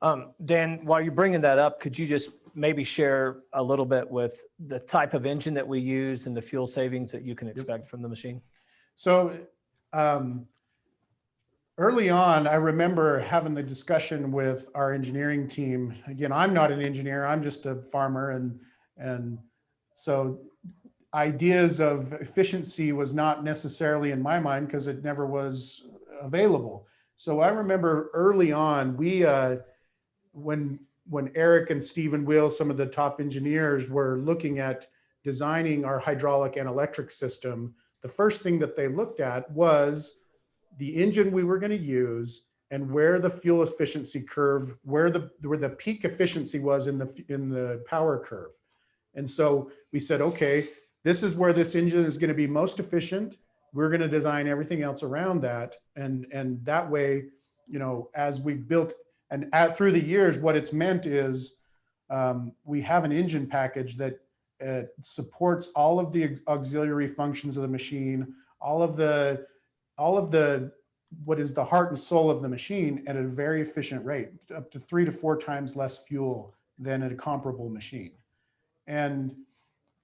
Dan, while you're bringing that up, could you just maybe share a little bit with the type of engine that we use and the fuel savings that you can expect from the machine? So early on, I remember having the discussion with our engineering team. Again, I'm not an engineer, I'm just a farmer. And so ideas of efficiency was not necessarily in my mind because it never was available. So I remember early on, when Eric and Stephen Will, some of the top engineers, were looking at designing our hydraulic and electric system, the first thing that they looked at was the engine we were going to use and where the fuel efficiency curve, where the peak efficiency was in the power curve. And so we said, okay, this is where this engine is going to be most efficient. We're going to design everything else around that. And that way, you know, as we've built and through the years, what it's meant is we have an engine package that supports all of the auxiliary functions of the machine, all of the what is the heart and soul of the machine at a very efficient rate, up to 3 to 4 times less fuel than a comparable machine. And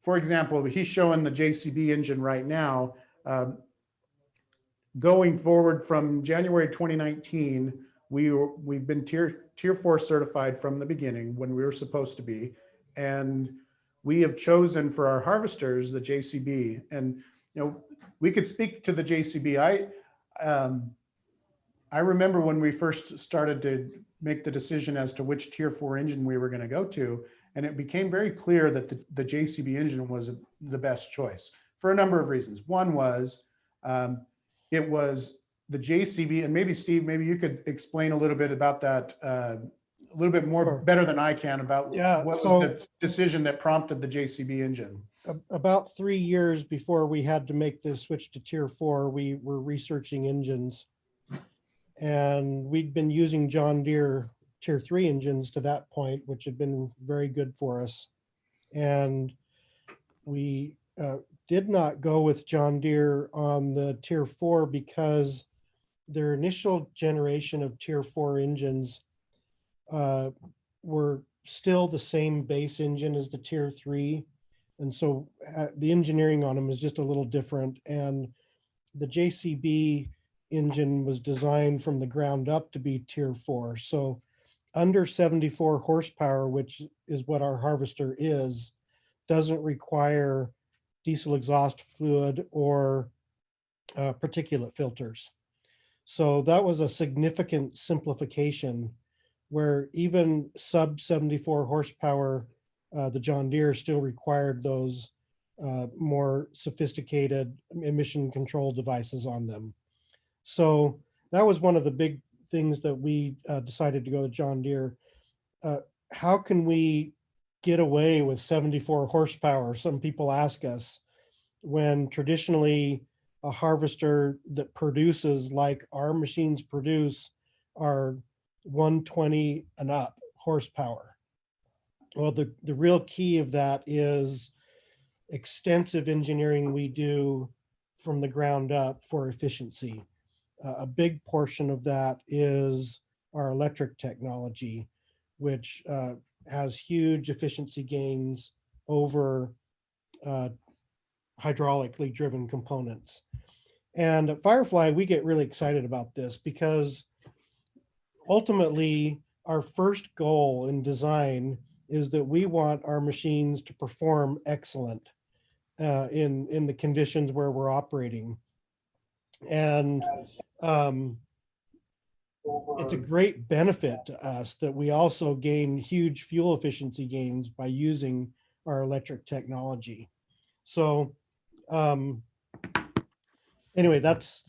for example, he's showing the JCB engine right now. Going forward from January 2019, we've been tier 4 certified from the beginning when we were supposed to be, and we have chosen for our harvesters the JCB. And you know, we could speak to the JCB. I remember when we first started to make the decision as to which tier 4 engine we were going to go to, and it became very clear that the JCB engine was the best choice for a number of reasons. One was it was the JCB, and maybe Steve, maybe you could explain a little bit about that a little bit more better than I can about what was the decision that prompted the JCB engine. About 3 years before we had to make the switch to tier 4, we were researching engines, and we'd been using John Deere tier 3 engines to that point, which had been very good for us. And we did not go with John Deere on the tier 4 because their initial generation of tier 4 engines were still the same base engine as the tier 3. And so the engineering on them is just a little different. And the JCB engine was designed from the ground up to be tier 4. So under 74 horsepower, which is what our harvester is, doesn't require diesel exhaust fluid or particulate filters. So that was a significant simplification where even sub 74 horsepower, the John Deere still required those more sophisticated emission control devices on them. So that was one of the big things that we decided to go to John Deere. How can we get away with 74 horsepower? Some people ask us, when traditionally a harvester that produces like our machines produce are 120 and up horsepower. Well, the real key of that is extensive engineering we do from the ground up for efficiency. A big portion of that is our electric technology, which has huge efficiency gains over hydraulically driven components. And at FireFly, we get really excited about this because ultimately our first goal in design is that we want our machines to perform excellent in the conditions where we're operating. And it's a great benefit to us that we also gain huge fuel efficiency gains by using our electric technology. So anyway, that's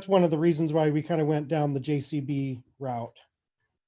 one of the reasons why we kind of went down the JCB route.